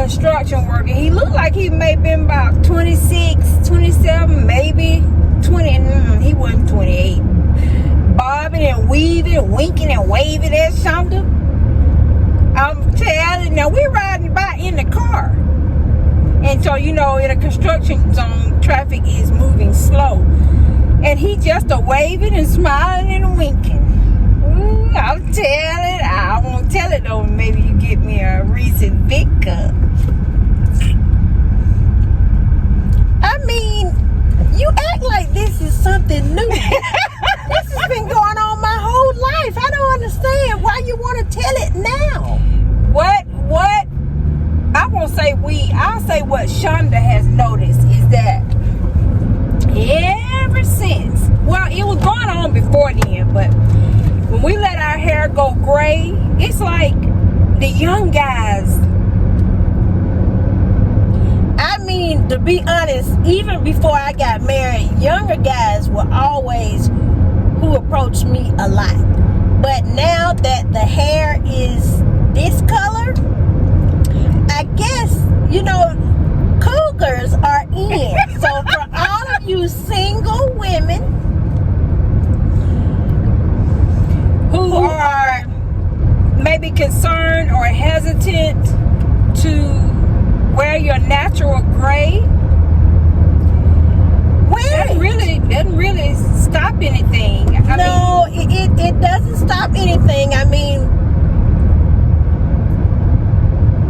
construction worker. He looked like he may have been about 26, 27, maybe 20. He wasn't 28. Bobbing and weaving, winking and waving at Shonda. I'm telling you, now we're riding by in the car. And so, in a construction zone, traffic is moving slow. And he just waving and smiling and winking. Ooh, I'm telling. I won't tell it though. Maybe you get me a recent Vic cup. I mean, you act like this is something new. This has been going on my whole life. I don't understand why you want to tell it now. What? I won't say we. I'll say what Shonda has noticed is that ever since, well, it was going on before then, but when we let our hair go gray, it's like the young guys. I mean, to be honest, even before I got married, younger guys were always who approached me a lot. But now that the hair is this color, I guess, cougars are in. So for all of you single women who are maybe concerned or hesitant to wear your natural gray, doesn't really stop anything. It doesn't stop anything. I mean,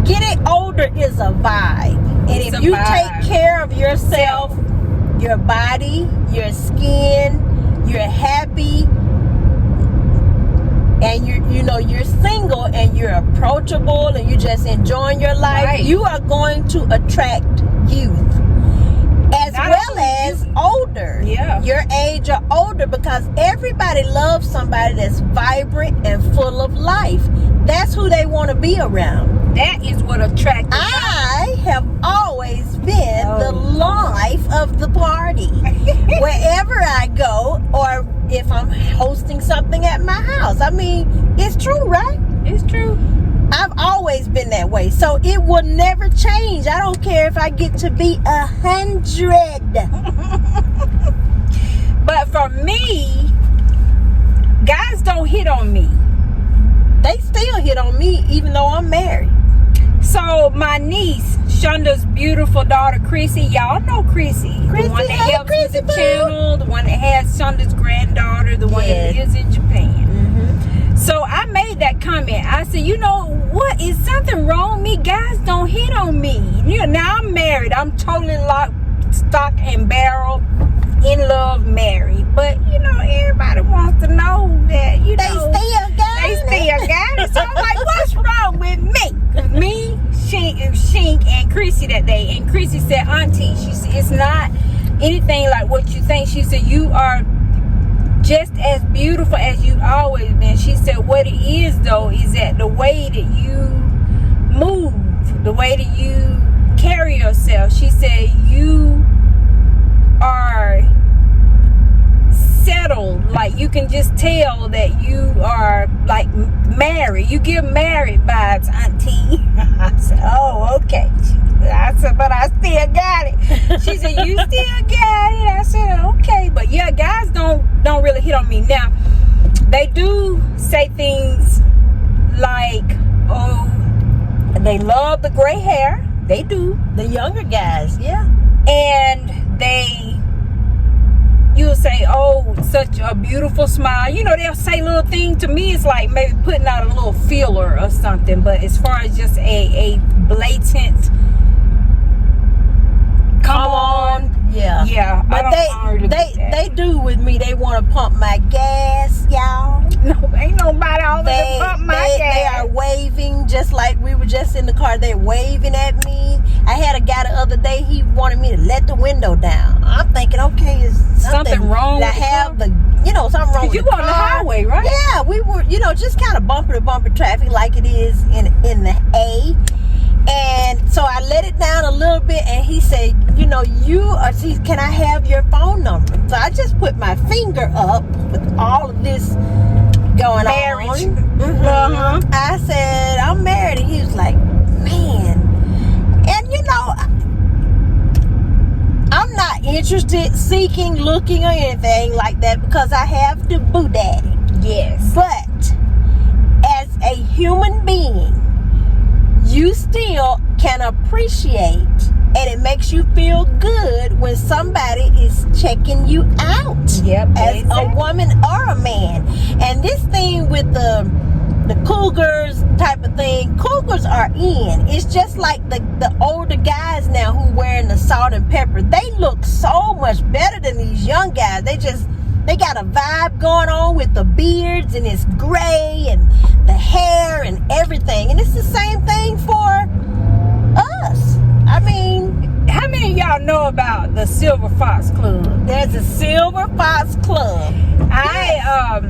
getting older is a vibe. And if you take care of yourself, your body, your skin, you're happy, and you're single and you're approachable and you're just enjoying your life, right, you are going to attract youth. As well as older. Yeah. Your age or older, because everybody loves somebody that's vibrant and full of life. That's who they want to be around. That is what attracts them. I have always been the life of the party. Wherever I go, or if I'm hosting something at my house. I mean, it's true, right? It's true. I've always been that way, so it will never change. I don't care if I get to be 100. But for me, guys don't hit on me. They still hit on me even though I'm married. So my niece, Shonda's beautiful daughter, Chrissy, y'all know Chrissy. The one that helps with the channel, the one that has Shonda's granddaughter, the one that lives in Japan. So I made that comment. I said, what? Is something wrong with me? Guys don't hit on me. Now I'm married. I'm totally locked, stock and barrel, in love, married. But, everybody wants to know that, they still got it. So I'm like, what's wrong with me? Me, Shink, and Chrissy that day. And Chrissy said, Auntie, she said, it's not anything like what you think. She said, you are just as beautiful as you always been. She said what it is though is that the way that you move, the way that you carry yourself, she said you are settled. Like you can just tell that you are like married. You give married vibes, Auntie. I said, oh, okay. I said, but I still got it. She said, you still got it. I said, okay. But yeah, guys don't really hit on me. Now, they do say things like, oh, they love the gray hair. They do. The younger guys, yeah. And you'll say, oh, such a beautiful smile. They'll say little things. To me, it's like maybe putting out a little filler or something. But as far as just a blatant, come on. Yeah. But they do with me. They want to pump my gas, y'all. No, ain't nobody over there pump my gas. They are waving just like we were just in the car. They're waving at me. I had a guy the other day. He wanted me to let the window down. I'm thinking, okay, is something wrong? I have something wrong with the car. You on the highway, right? Yeah, we were, just kind of bumper to bumper traffic like it is in the A. And so I let it down a little bit, and he said, can I have your phone number? So I just put my finger up with all of this going on. I said, I'm married. And he was like, man, interested, seeking, looking, or anything like that, because I have the boo daddy. Yes. But as a human being, you still can appreciate, and it makes you feel good when somebody is checking you out. Yep, as exactly. a woman or a man. And this thing with the cougars type of thing, cougars are in. It's just like the older guys now who wearing the salt and pepper. They look so much better than these young guys. They got a vibe going on with the beards, and it's gray and the hair and everything. And it's the same thing for us. I mean, how many of y'all know about the Silver Fox Club? There's a Silver Fox Club. I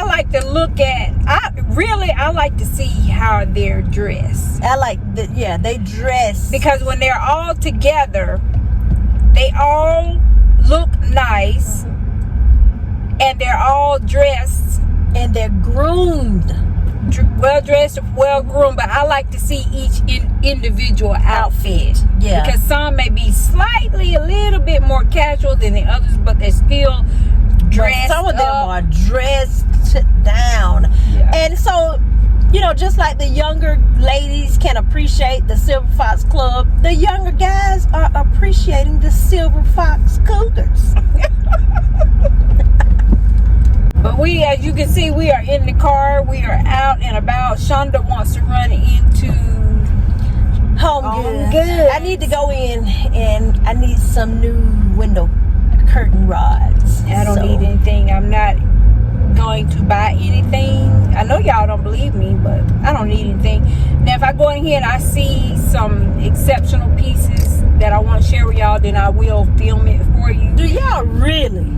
like to look at. I like to see how they're dressed. They dress, because when they're all together, they all look nice, and they're all dressed, and they're groomed. Well dressed, well groomed, but I like to see each individual outfit. Yeah. Because some may be slightly a little bit more casual than the others, but they're still dressed. Some of them are dressed down. Yeah. And so, just like the younger ladies can appreciate the Silver Fox Club, the younger guys are appreciating the Silver Fox Cougars. But we, as you can see, we are in the car. We are out and about. Shonda wants to run into Home Goods. I need to go in, and I need some new window curtain rods. I don't need anything. I'm not going to buy anything. I know y'all don't believe me, but I don't need anything. Now, if I go in here and I see some exceptional pieces that I want to share with y'all, then I will film it for you. Do y'all really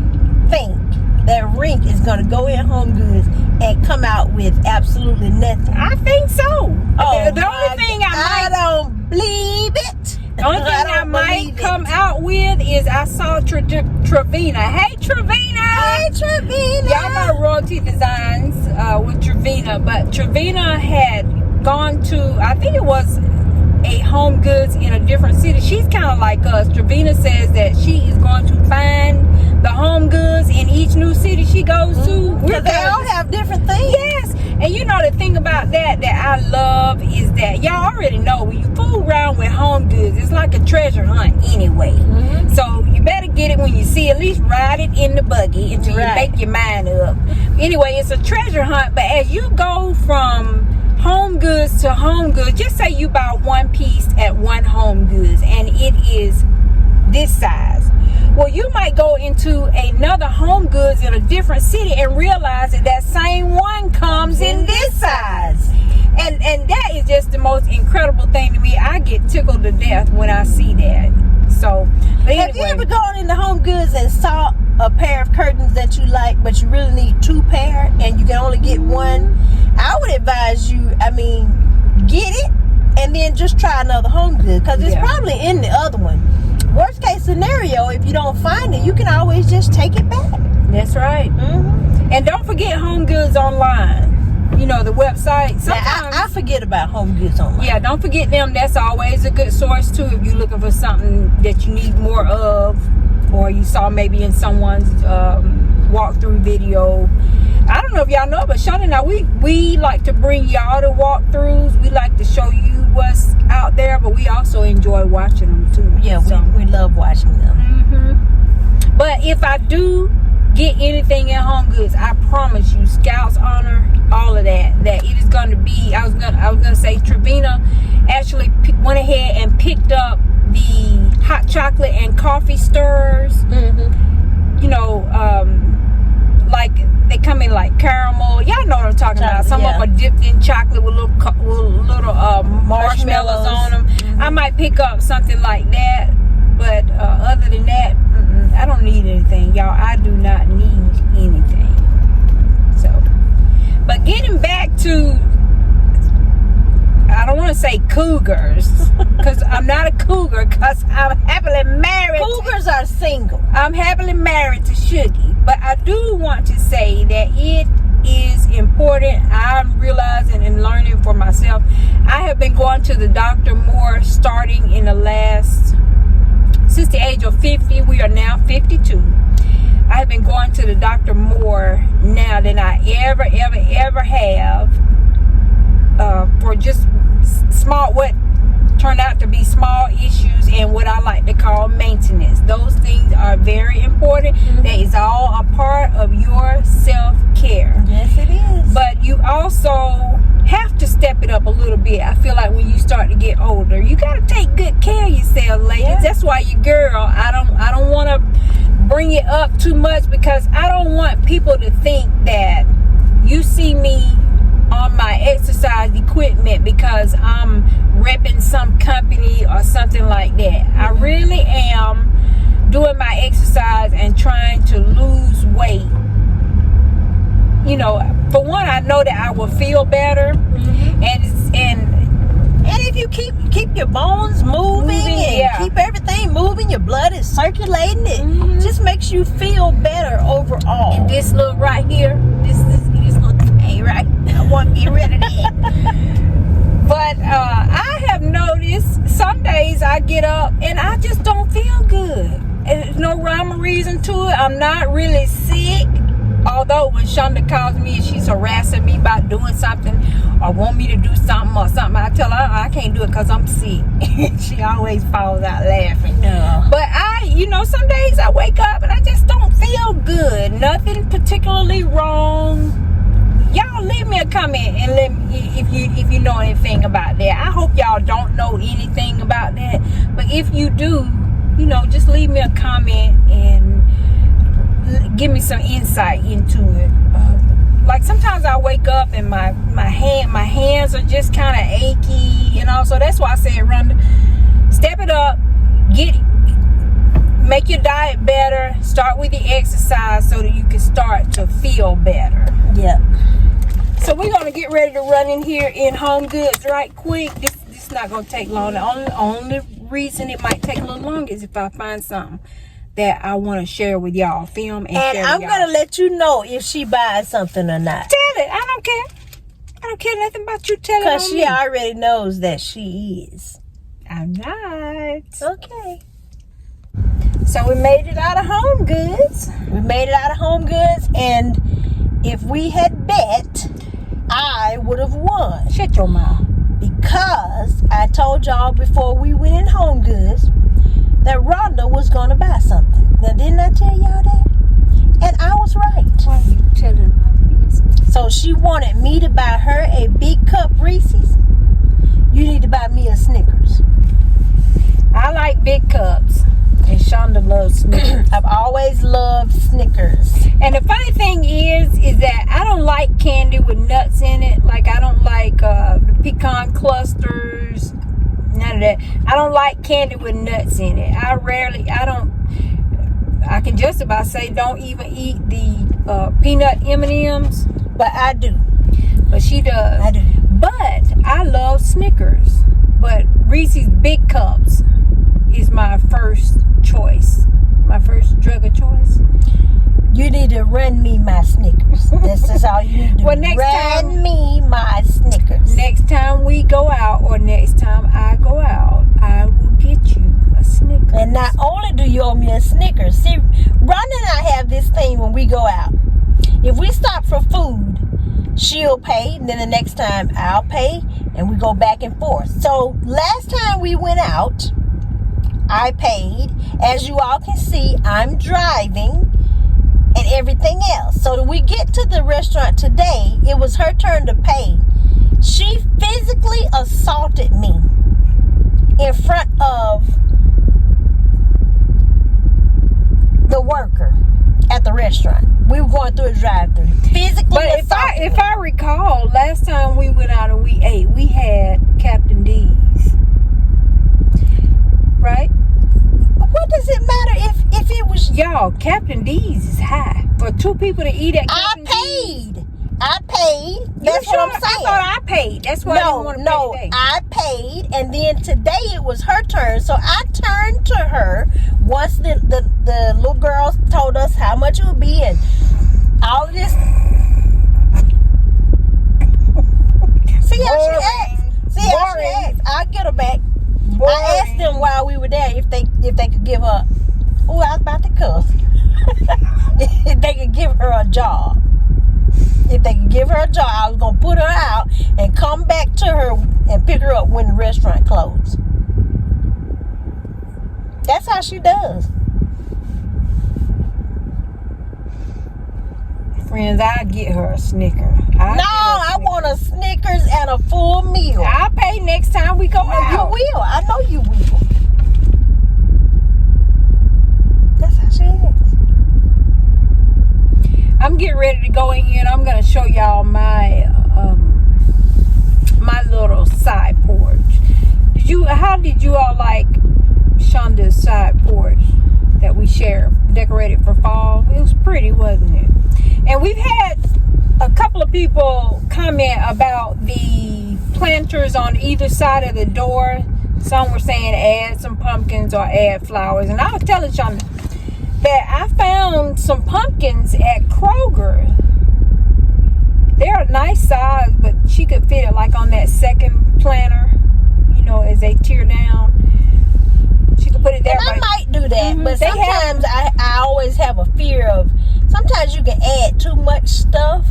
think that Rink is going to go in Home Goods and come out with absolutely nothing? I think so. Oh, the only thing I don't believe it. The only thing I might come out with is I saw Trevina. Hey, Trevina! Hey, Trevina! Y'all know Royalty Designs with Trevina, but Trevina had gone to, I think it was a Home Goods in a different city. She's kind of like us. Trevina says that she is going to find the Home Goods in each new city she goes to. Because they all have different things. Yes. And the thing about that I love is that y'all already know when you fool around with Home Goods, it's like a treasure hunt anyway. Mm-hmm. So you better get it when you see, at least ride it in the buggy until you make your mind up. Anyway, it's a treasure hunt, but as you go from Home Goods to Home Goods, just say you buy one piece at one Home Goods and it is this size. Well, you might go into another Home Goods in a different city and realize that same one comes in this size. And that is just the most incredible thing to me. I get tickled to death when I see that. So, but anyway. Have you ever gone into Home Goods and saw a pair of curtains that you like, but you really need two pair and you can only get one? I would advise you, get it and then just try another Home Goods, because it's probably in the other one. Worst case scenario, if you don't find it, you can always just take it back. That's right. Mm-hmm. And don't forget Home Goods online. The website. Sometimes I forget about Home Goods online. Yeah, don't forget them. That's always a good source too if you're looking for something that you need more of, or you saw maybe in someone's walkthrough video. I don't know if y'all know, but Shonda and I, we like to bring y'all to walkthroughs. We like to show you what's out there, but we also enjoy watching them too. Yeah, we love watching them. Mm-hmm. But if I do get anything at Home Goods, I promise you, Scouts honor, all of that it is going to be. I was gonna say Trevina actually went ahead and picked up the hot chocolate and coffee stirrers. Mm-hmm. Like they come in like caramel. Y'all know what I'm talking about. Some of them are dipped in chocolate with little marshmallows on them. Mm-hmm. I might pick up something like that, but other than that, I don't need anything, y'all. I do not need anything. So, but getting back to, I don't want to say cougars, because I'm not a cougar, because I'm happily married. Cougars are single. I'm happily married to Shuggy. But I do want to say that it is important. I'm realizing and learning for myself. I have been going to the doctor more starting in the last since the age of 50. We are now 52. I have been going to the doctor more now than I ever have, for just what turned out to be small issues and what I like to call maintenance. Those things are very important. That is all a part of your self-care. Yes, it is. But you also have to step it up a little bit. I feel like when you start to get older, you got to take good care of yourself, ladies. Yeah. That's why you girl, I don't want to bring it up too much, because I don't want people to think that you see me on my exercise equipment because I'm repping some company or something like that. I really am doing my exercise and trying to lose weight. You know, for one, I know that I will feel better, And if you keep your bones moving and yeah. keep everything moving, your blood is circulating, it just makes you feel better overall. And this little right here, this little thing right, I want to get rid of that. But I have noticed some days I get up and I just don't feel good. And there's no rhyme or reason to it. I'm not really sick. Although when Shonda calls me and she's harassing me about doing something or want me to do something or something, I tell her I can't do it because I'm sick. She always falls out laughing. No. But some days I wake up and I just don't feel good. Nothing particularly wrong. Y'all leave me a comment and let me, if you know anything about that. I hope y'all don't know anything about that. But if you do, just leave me a comment and give me some insight into it. Like sometimes I wake up and my hands are just kind of achy, so that's why I said, Rhonda, step it up, make your diet better, start with the exercise so that you can start to feel better. Yeah. So we're gonna get ready to run in here in Home Goods right quick. This is not gonna take long. The only reason it might take a little longer is if I find something that I want to share with y'all, film and share I'm with y'all. gonna let you know if she buys something or not. Tell it. I don't care. I don't care nothing about you telling Because me. she already knows that she is. I'm not. Okay. So we made it out of Home Goods. We made it out of Home Goods, and if we had bet, I would have won. Shut your mouth. Because I told y'all before we went in Home Goods that Rhonda was going to buy something. Now, didn't I tell y'all that? And I was right. Why are you telling my business? So she wanted me to buy her a big cup Reese's. You need to buy me a Snickers. I like big cups. And Shonda loves Snickers. I've always loved Snickers. And the funny thing is that I don't like candy with nuts in it. Like I don't like the pecan clusters. None of that. I don't like candy with nuts in it. I can just about say don't even eat the peanut M&Ms. But I do. But she does. I do. But I love Snickers. But Reese's Big Cups is my first choice. My first drug of choice. You need to run me my Snickers. This is all you need to do. Well, next run time, me my Snickers. Next time we go out, or next time I go out, I will get you a Snickers. And not only do you owe me a Snickers. See, Rhonda and I have this thing when we go out. If we stop for food, she'll pay, and then the next time I'll pay, and we go back and forth. So last time we went out, I paid. As you all can see, I'm driving and everything else. So when we get to the restaurant today, it was her turn to pay. She physically assaulted me in front of the worker at the restaurant. We were going through a drive-thru. Physically But assaulted me. if I recall, last time we went out and we ate, we had Captain D's. Right? What does it matter if it was... Y'all, Captain D's is high. For two people to eat at Captain D's. I paid. That's what I'm saying. I thought I paid. That's why I didn't want to pay today. I paid, and then today it was her turn. So I turned to her once the little girl told us how much it would be and all of this. See how she acts. See how she acts. I'll get her back. I asked asked them while we were there if they could give her. Oh, I was about to cuss. If they could give her a job. If they could give her a job, I was gonna put her out and come back to her and pick her up when the restaurant closed. That's how she does. Friends, I'll get her a Snicker. I want a Snickers and a full meal. I'll pay next time we go out. You will. I know you will. That's how she is. I'm getting ready to go in here and I'm going to show y'all my my little side porch. How did you all like Shonda's side porch that we decorated for fall? It was pretty, wasn't it? And we've had a couple of people comment about the planters on either side of the door. Some were saying add some pumpkins or add flowers. And I was telling Shonda that I found some pumpkins at Cougar. They're a nice size, but she could fit it like on that second planter, as they tear down. She could put it there. And I might do that, but They sometimes I always have a fear of, sometimes you can add too much stuff,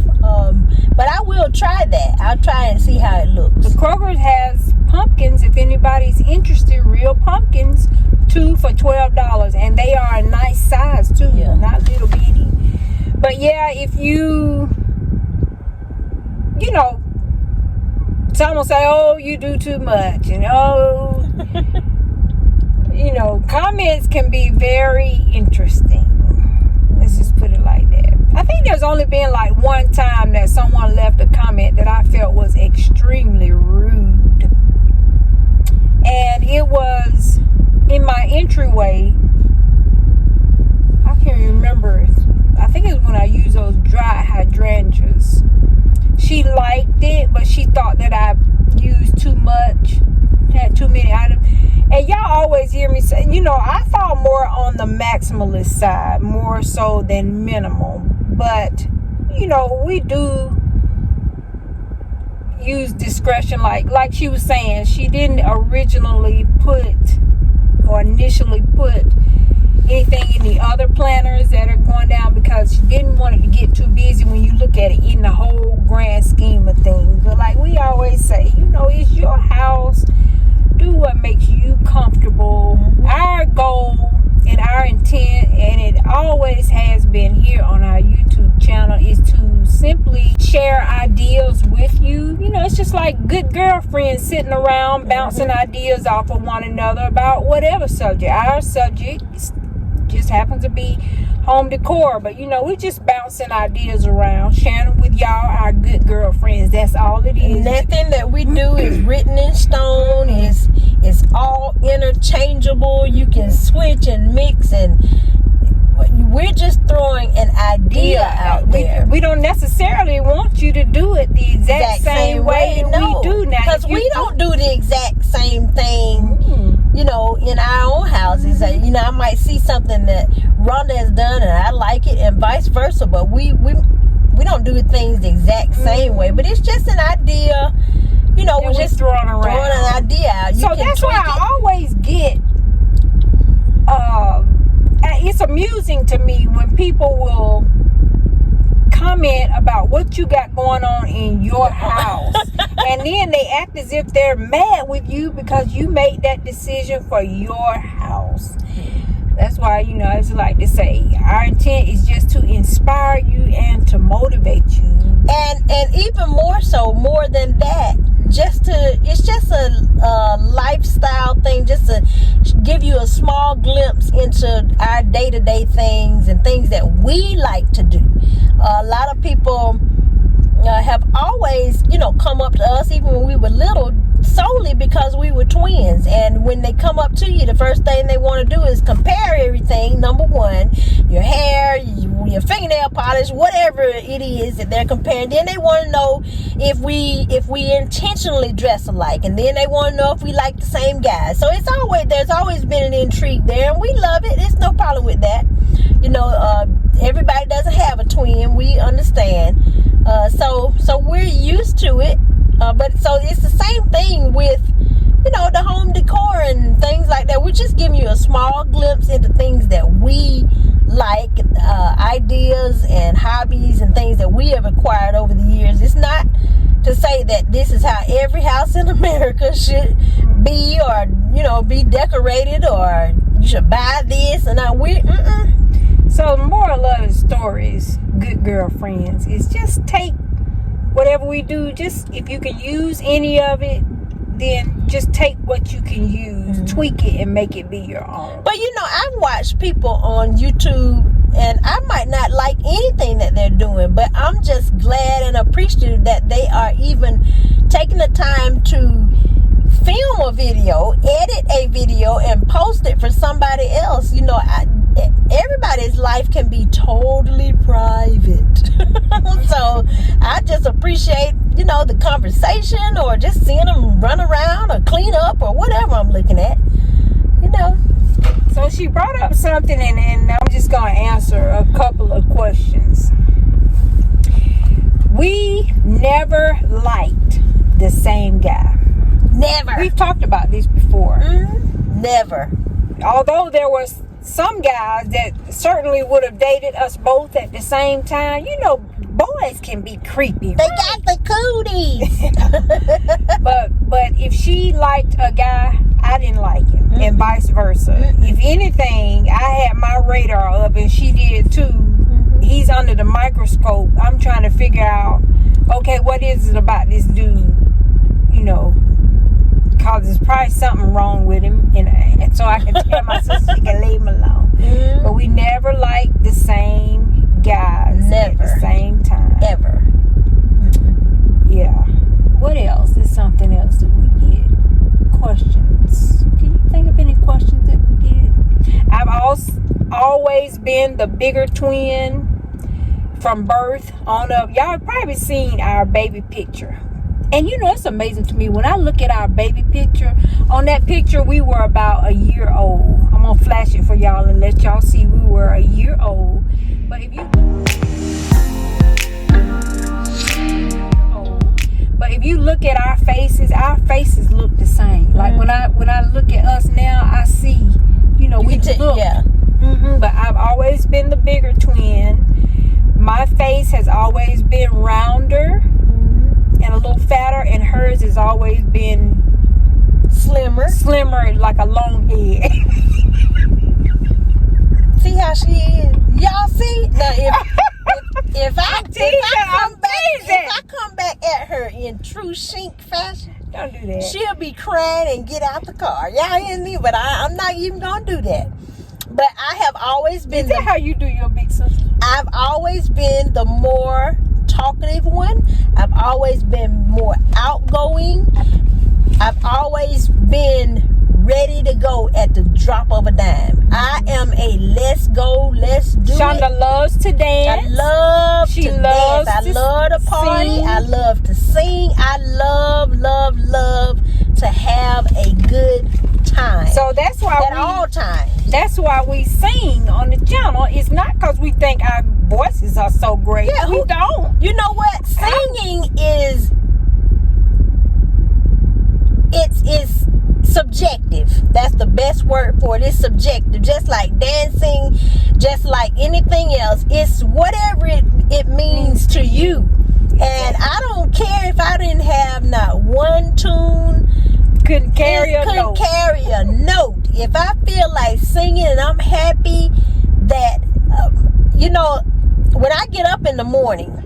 but I will try that. I'll try and see how it looks. The Kroger has pumpkins, if anybody's interested, real pumpkins, 2 for $12, and they are a nice size too, not little bitty. But yeah, if someone say, oh, you do too much, comments can be very interesting. Let's just put it like that. I think there's only been like one time that someone left a comment that I felt was extremely rude. And it was in my entryway. I can't remember. I think it was when I used those dry hydrangeas. She liked it, but she thought that I used too much, had too many items. And y'all always hear me say, I fall more on the maximalist side, more so than minimal. But, we do use discretion. Like she was saying, she didn't initially put anything in the other planters that are going down because she didn't want it to get too busy when you look at it in the whole grand scheme of things. But like we always say, it's your house. Do what makes you comfortable. Our goal and our intent, and it always has been here on our YouTube channel, is to simply share ideas with you. It's just like good girlfriends sitting around bouncing ideas off of one another about whatever subject. Our subject just happens to be home decor, but we just bouncing ideas around, sharing them with y'all, our good girlfriends. That's all it is. Nothing that we do is written in stone. It's all interchangeable. You can switch and mix, and we're just throwing an idea out there. We don't necessarily want you to do it the exact same way we do now. Because we don't do the exact same thing, in our own houses. I might see something that Rhonda has done and I like it, and vice versa. But we don't do things the exact same way. But it's just an idea. We're just throwing an idea out. So that's why I always get. It's amusing to me when people will comment about what you got going on in your house, and then they act as if they're mad with you because you made that decision for your house. That's why, I just like to say our intent is just to inspire you and to motivate you. And even more than that, it's just a lifestyle thing, just to give you a small glimpse into our day-to-day things and things that we like to do. A lot of people have always, come up to us even when we were little, solely because we were twins. And when they come up to you, the first thing they want to do is compare everything. Number one, your hair, your fingernail polish, whatever it is that they're comparing. Then they want to know if we intentionally dress alike, and then they want to know if we like the same guys. So there's always been an intrigue there, and we love it. There's no problem with that. Everybody doesn't have a twin. We understand. So we're used to it. But so it's the same thing with, the home decor and things like we're just giving you a small glimpse into things that we like, ideas and hobbies and things that we have acquired over the years. It's not to say that this is how every house in America should be, or be decorated, or you should buy this and that. So the moral of the story is, good girlfriends, is just take whatever we do. Just if you can use any of it, then just take what you can use, tweak it, and make it be your own. But I've watched people on YouTube, and I might not like anything that they're doing, but I'm just glad and appreciative that they are even taking the time to film a video, edit a video, and post it for somebody else. Everybody's life can be totally private. So I just appreciate, the conversation, or just seeing them run around or clean up or whatever I'm looking at, So she brought up something, and I'm just going to answer a couple of questions. We never liked the same guy. Never. We've talked about this before. Never. Although there was some guys that certainly would have dated us both at the same time. Boys can be creepy. They got the cooties. but if she liked a guy, I didn't like him, and vice versa. If anything, I had my radar up, and she did too. He's under the microscope. I'm trying to figure out, okay, what is it about this dude? Because there's probably something wrong with him, and so I can tell my sister she can leave him alone. But we never liked the same guys at the same time. Ever. Yeah. What else? There's something else that we get. Questions. Can you think of any questions that we get? I've always been the bigger twin from birth on up. Y'all have probably seen our baby picture. And it's amazing to me when I look at our baby picture. On that picture, we were about a year old. I'm going to flash it for y'all and let y'all see we were a year old. But if you look at our faces look the same. Like when I look at us now, I see, we look. Yeah. But I've always been the bigger twin. My face has always been rounder and a little fatter, and hers has always been slimmer, like a long head. See how she is? Y'all see? Now if I come back at her in true Shink fashion, don't do that. She'll be crying and get out the car. Y'all hear me? But I'm not even gonna do that. But I have always been. Is that how you do your big sister? I've always been the more talkative one. I've always been more outgoing. I've always been ready to go at the drop of a dime. I am a let's go, let's do Shonda it. loves to dance. I love she to loves dance. I to love to party. sing. I love to sing. I love to have a good time. So that's why at all times. That's why we sing on the channel. It's not because we think our voices are so great. Yeah, we don't. You know what? Singing is it's subjective. That's the best word for it. It's subjective. Just like dancing, just like anything else. It's whatever it means to you. And I don't care if I didn't have not one tune. Couldn't carry a note. If I feel like singing and I'm happy that, when I get up in the morning,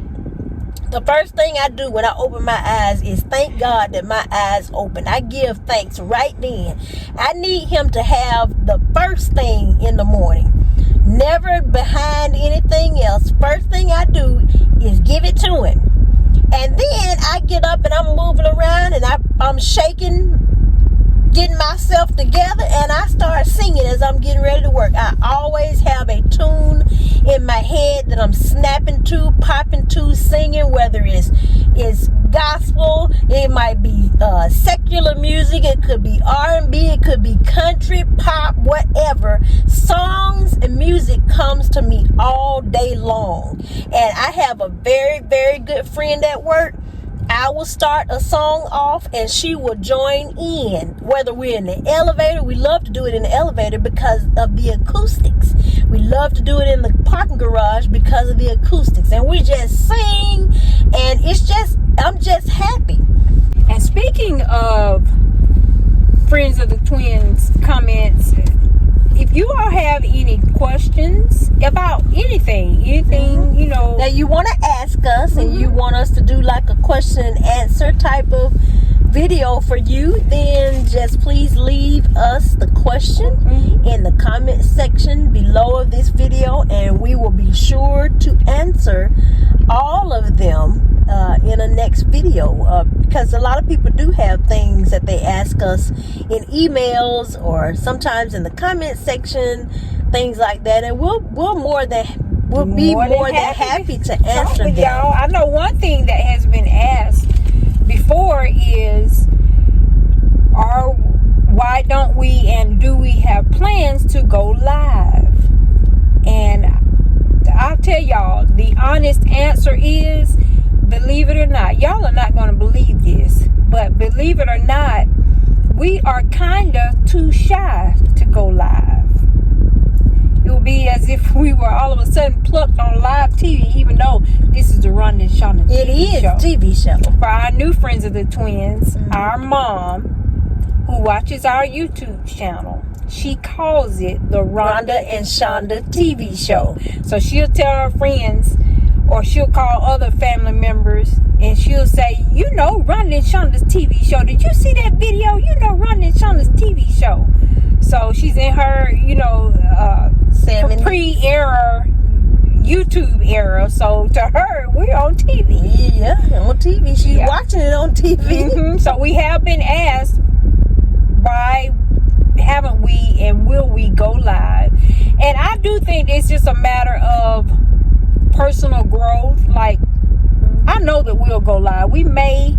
the first thing I do when I open my eyes is thank God that my eyes open. I give thanks right then. I need him to have the first thing in the morning. Never behind anything else. First thing I do is give it to him. And then I get up and I'm moving around and I'm shaking, getting myself together, and I start singing as I'm getting ready to work. I always have a tune in my head that I'm snapping to, popping to, singing, whether it's gospel, it might be secular music, it could be R&B, it could be country, pop, whatever. Songs and music comes to me all day long. And I have a very, very good friend at work, I will start a song off and she will join in. Whether we're in the elevator, we love to do it in the elevator because of the acoustics. We love to do it in the parking garage because of the acoustics. And we just sing, and I'm just happy. And speaking of Friends of the Twins comments, if you all have any questions about anything, you know, that you want to ask us, and you want us to do like a question and answer type of video for you, then just please leave us the question in the comment section below of this video, and we will be sure to answer all of them in a next video, because a lot of people do have things that they ask us in emails or sometimes in the comment section, things like that, and we'll be more than happy to answer them. Y'all, I know one thing that has been asked before is, why don't we and do we have plans to go live? And I'll tell y'all, the honest answer is, believe it or not, y'all are not going to believe this, but believe it or not, we are kind of too shy to go live. It would be as if we were all of a sudden plucked on live TV, even though this is the Rhonda and Shonda TV show. It is TV show. For our new Friends of the Twins, our mom, who watches our YouTube channel, she calls it the Rhonda and Shonda TV show. So she'll tell her friends, or she'll call other family members, and she'll say, you know, Rhonda and Shonda's TV show. Did you see that video? You know, Rhonda and Shonda's TV show. So she's in her, pre-era YouTube era. So to her, we're on TV. Yeah, on TV. She's watching it on TV. So we have been asked, why haven't we and will we go live? And I do think it's just a matter of personal growth. Like, I know that we'll go live. We may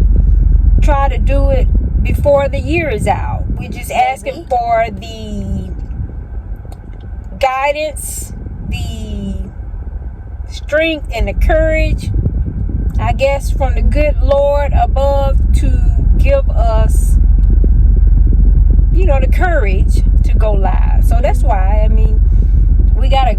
try to do it before the year is out. We're just asking for the guidance, the strength, and the courage, I guess, from the good Lord above to give us, the courage to go live. So that's why, I mean, we gotta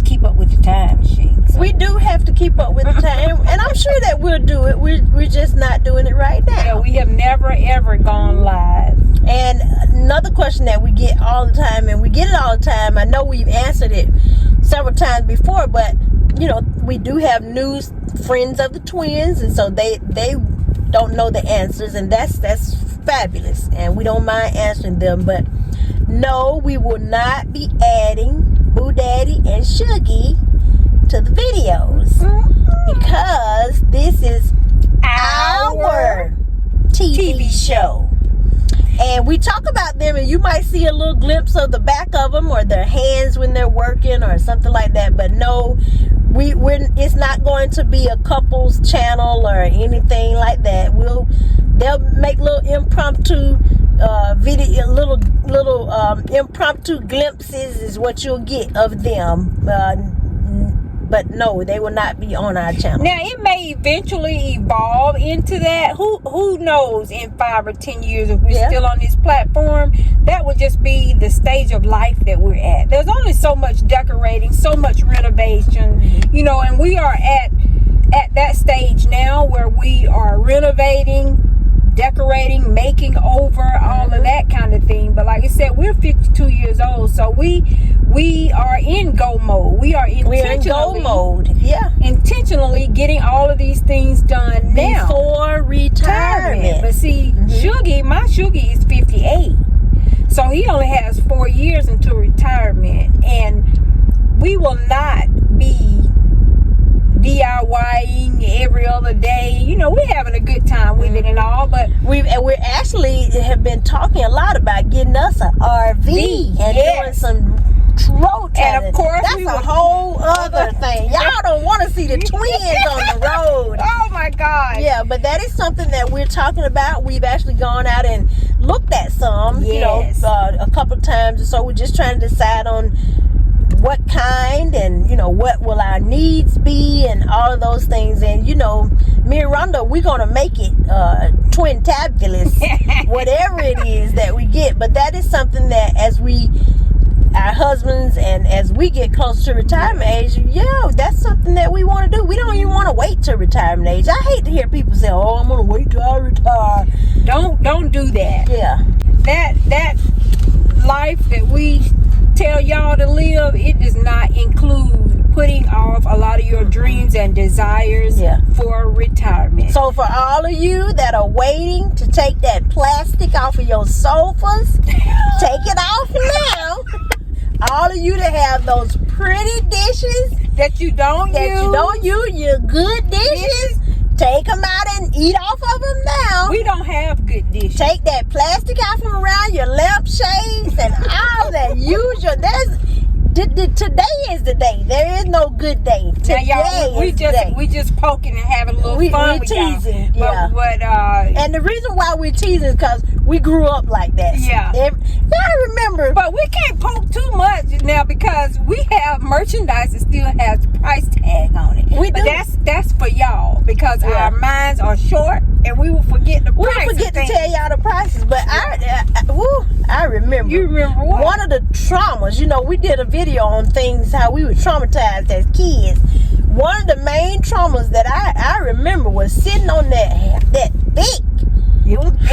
keep up with the time, so. We do have to keep up with the time, and I'm sure that we'll do it. We're just not doing it right now. Yeah, we have never ever gone live. And another question that we get all the time, and we get it all the time, I know we've answered it several times before, but we do have new Friends of the Twins, and so they don't know the answers, and that's fabulous, and we don't mind answering them. But no, we will not be adding Boo Daddy and Shuggy to the videos, because this is our TV show, and we talk about them, and you might see a little glimpse of the back of them or their hands when they're working or something like that. But no, it's not going to be a couples channel or anything like that. They'll make little impromptu video, little impromptu glimpses is what you'll get of them. But no, they will not be on our channel. Now, it may eventually evolve into that. Who knows, in 5 or 10 years, if we're still on this platform, that would just be the stage of life that we're at. There's only so much decorating, so much renovation, and we are at that stage now where we are renovating, decorating, making over, all of that kind of thing. But like I said, we're 52 years old, so we are in go mode. We are intentionally getting all of these things done now before retirement. But see, my Shuggy is 58, so he only has 4 years until retirement, and we will not be DIYing every other day. We're having a good time with it and all, but we actually have been talking a lot about getting us an RV and doing some road trips. And of course, that's a whole other thing. Y'all don't want to see the twins on the road. Oh my God. Yeah, but that is something that we're talking about. We've actually gone out and looked at some, a couple of times, so we're just trying to decide on what kind, and what will our needs be, and all of those things. And me and Rhonda, we're gonna make it twin tabulous, whatever it is that we get. But that is something that our husbands, and as we get close to retirement age, that's something that we want to do. We don't even want to wait till retirement age. I hate to hear people say, "Oh, I'm gonna wait till I retire." Don't do that. Yeah. That life that we tell y'all to live, it does not include putting off a lot of your dreams and desires for retirement. So for all of you that are waiting to take that plastic off of your sofas, take it off now. All of you that have those pretty dishes that you don't use, your good dishes, take them out and eat off of them now. We don't have good dishes. Take that plastic out from around your lampshades and all that. Today is the day. There is no good day. Today we just poking and having a little fun. We're teasing. And the reason why we're teasing is because we grew up like that. Yeah. I remember. But we can't poke too much now because we have merchandise that still has the price tag on it. We do. But that's for y'all because our minds are short and we will forget the prices. We'll forget to tell y'all the prices. But I remember. You remember what? One of the traumas. We did a video on things how we were traumatized as kids. One of the main traumas that I remember was sitting on that thick,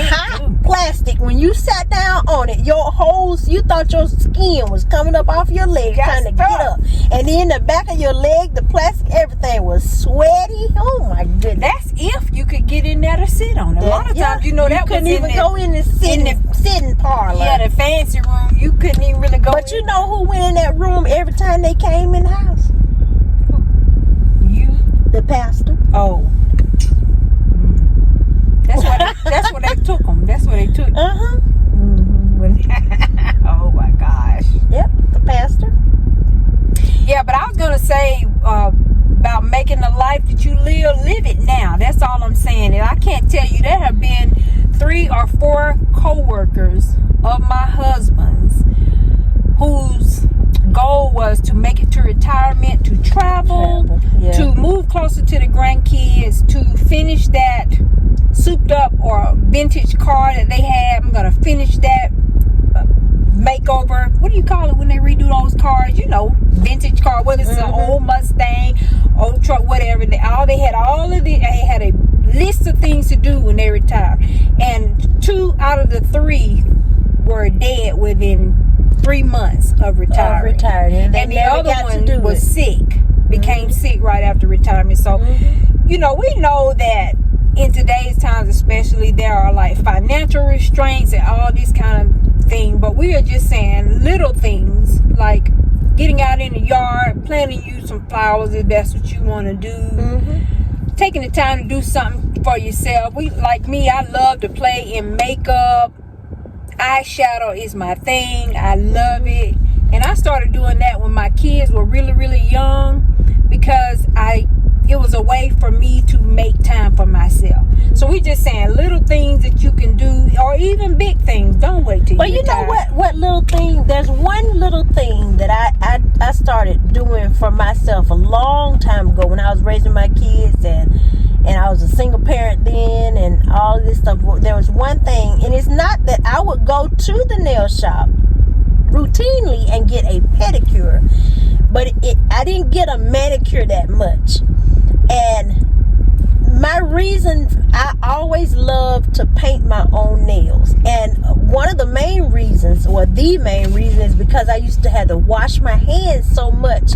hot plastic. When you sat down on it, you thought your skin was coming up off your leg trying to get up. And then the back of your leg, the plastic, everything was sweaty. Oh my goodness. That's if you could get in there to sit on it. A lot of times, you couldn't even go in the sitting parlor. Yeah, the fancy room. You couldn't even really go. But you know who went in that room every time they came in the house? You? The pastor. Oh. That's what they took them. That's what they took. Oh my gosh. Yep, the pastor. Yeah, but I was gonna say about making the life that you live it now. That's all I'm saying. And I can't tell you, there have been 3 or 4 co-workers of my husband's whose goal was to make it to retirement, to travel, to move closer to the grandkids, to finish that souped up or vintage car that they had. I'm gonna finish that makeover. What do you call it when they redo those cars? Vintage car, whether it's an old Mustang, old truck, whatever. They had a list of things to do when they retired, and 2 out of the 3 were dead within 3 months of retiring. And the other one was sick, became sick right after retirement. So, we know that in today's times, especially, there are like financial restraints and all this kind of thing. But we are just saying little things like getting out in the yard, planting you some flowers if that's what you want to do. Taking the time to do something for yourself. Like me, I love to play in makeup. Eyeshadow is my thing. I love it. And I started doing that when my kids were really, really young because it was a way for me to make time for myself. So we just saying little things that you can do, or even big things. Don't wait till you retire. Know what little thing? There's one little thing that I started doing for myself a long time ago when I was raising my kids and I was a single parent then and all of this stuff. There was one thing, and it's not that I would go to the nail shop routinely and get a pedicure, but I didn't get a manicure that much. And my reason, I always loved to paint my own nails. And one of the main reasons, or the main reason, is because I used to have to wash my hands so much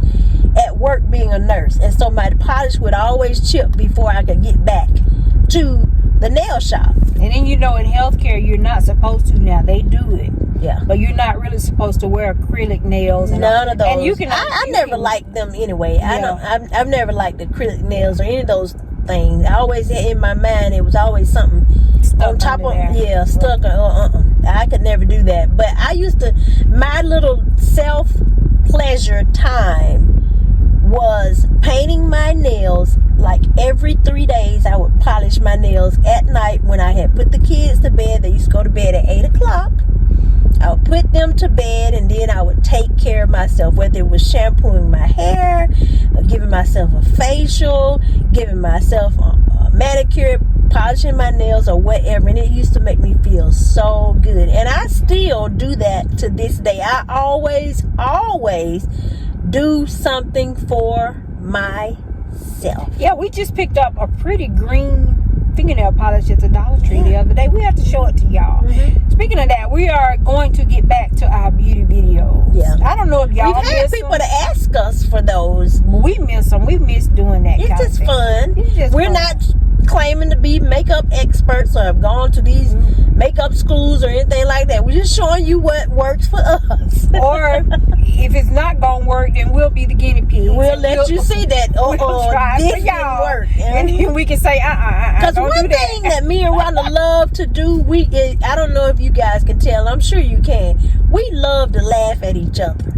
at work being a nurse. And so my polish would always chip before I could get back to the nail shop. And then in healthcare, you're not supposed to now. They do it. Yeah. But you're not really supposed to wear acrylic nails. None of those. And I never liked them anyway. Yeah. I've never liked acrylic nails or any of those things. I always had in my mind it was always something stuck on top of there. Stuck. I could never do that. But I used to, my little self pleasure time was painting my nails. Like every 3 days I would polish my nails at night when I had put the kids to bed. They used to go to bed at 8 o'clock. I would put them to bed, and then I would take care of myself, whether it was shampooing my hair, or giving myself a facial, giving myself a manicure, polishing my nails, or whatever. And it used to make me feel so good. And I still do that to this day. I always do something for myself. Yeah, we just picked up a pretty green fingernail polish at the Dollar Tree the other day. We have to show it to y'all. Speaking of that, we are going to get back to our beauty videos. Yeah. I don't know if y'all We've had miss people them. to ask us for those. We miss them. We miss doing that. It's kind just of thing. fun. It's just We're fun. not claiming to be makeup experts or have gone to these makeup schools or anything like that. We're just showing you what works for us. Or if it's not gonna work, then we'll be the guinea pig. We'll let you see that. We'll try This for didn't y'all, work. and then we can say, Because don't one do that. thing that me and Rhonda love to do, I don't know if you guys can tell, I'm sure you can, we love to laugh at each other.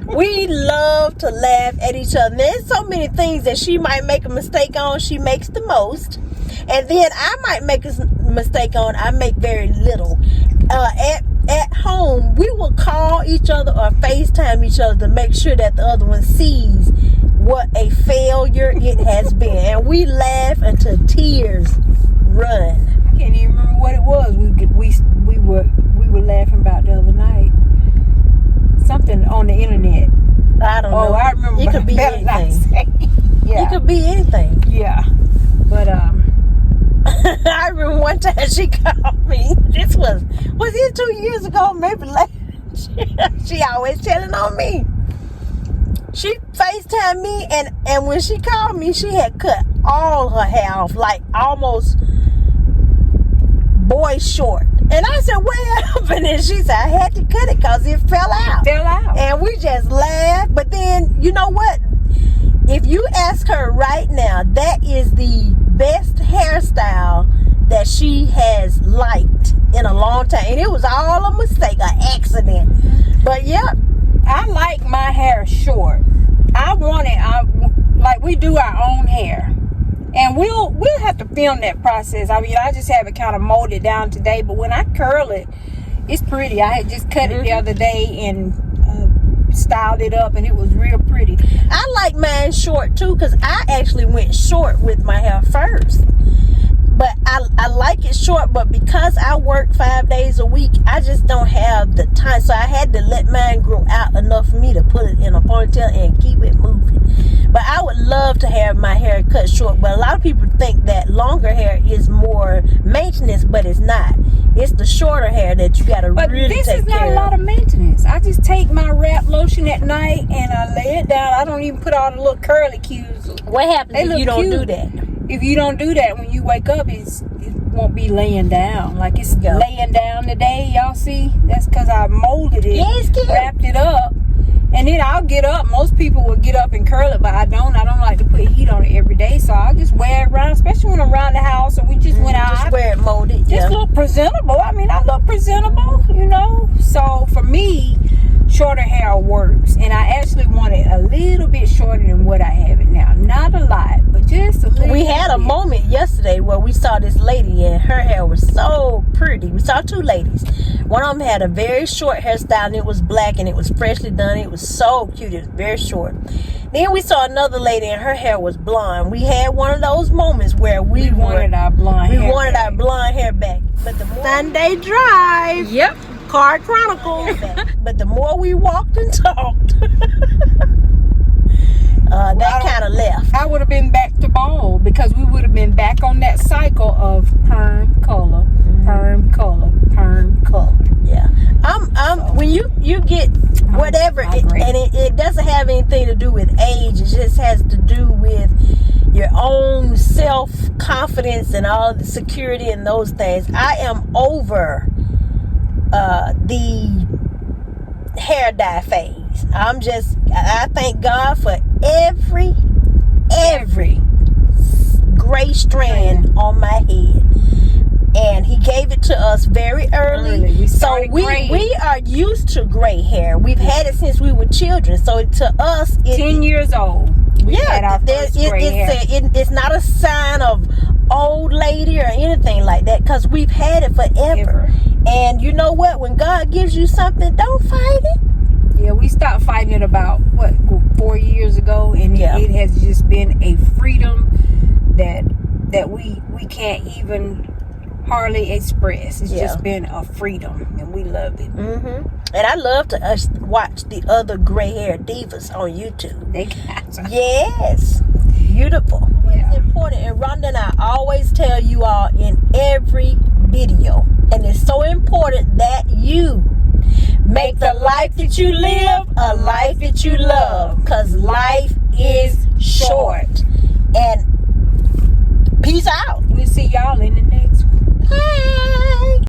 We love to laugh at each other. There's so many things that she might make a mistake on, she makes the most. And then I might make a mistake on, I make very little. At home, we will call each other or FaceTime each other to make sure that the other one sees what a failure it has been. And we laugh until tears run. I can't even remember what it was. We were laughing about the other night. Something on the internet. I don't know. I remember. It could be better not anything. say. Yeah. It could be anything. Yeah. But I remember one time she called me. This was it 2 years ago? Maybe last. She always telling on me. She FaceTimed me, and when she called me, she had cut all her hair off, like almost boy short. And I said, what happened? And she said, I had to cut it because it fell out. And we just laughed. But then, you know what? If you ask her right now, that is the best hairstyle that she has liked in a long time. And it was all a mistake, an accident. But yeah, I like my hair short. I want it, like we do our own hair. And we'll have to film that process. I mean, I just have it kind of molded down today. But when I curl it, it's pretty. I had just cut it the other day and styled it up, and it was real pretty. I like mine short too, because I actually went short with my hair first. But I like it short, but because I work 5 days a week, I just don't have the time. So I had to let mine grow out enough for me to put it in a ponytail and keep it moving. But I would love to have my hair cut short. But a lot of people think that longer hair is more maintenance, but it's not. It's the shorter hair that you got to really take care of. But this is not a lot of maintenance. I just take my wrap lotion at night and I lay it down. I don't even put all the little curly cues. What happens if you don't do that? If you don't do that, when you wake up, it won't be laying down. Like it's laying down today, y'all see? That's because I molded it, wrapped it up, and then I'll get up. Most people will get up and curl it, but I don't. I don't like to put heat on it every day, so I'll just wear it around, especially when I'm around the house or we just went out. Just wear it molded. Just look presentable. I mean, I look presentable, you know? So for me, shorter hair works, and I actually want it a little bit shorter than what I have it now. Not a lot, but just a little. We had a moment yesterday where we saw this lady and her hair was so pretty. We saw two ladies. One of them had a very short hairstyle and it was black and it was freshly done. It was so cute. It was very short. Then we saw another lady and her hair was blonde. We had one of those moments where we wanted our blonde hair back. But the more Sunday drive. Yep. CAR Chronicles. But the more we walked and talked, that kind of left. I would have been back to bald because we would have been back on that cycle of perm color, perm color, perm color. Yeah. When you get whatever, it doesn't have anything to do with age. It just has to do with your own self-confidence and all the security and those things. I am over the hair dye phase. I thank God for every gray strand on my head. And he gave it to us very early. So we are used to gray hair. We've had it since we were children. So to us, 10 years old. It's not a sign of old lady or anything like that, because we've had it forever. And you know what? When God gives you something, don't fight it. Yeah, we stopped fighting it about 4 years ago, and it has just been a freedom that we can't even hardly express. It's just been a freedom, and we love it. And I love to watch the other gray-haired divas on YouTube. They got some. Yes, beautiful. Yeah. It's important, and Rhonda and I always tell you all in every video, and it's so important that you make the life that you live a life that you love, because life is short. And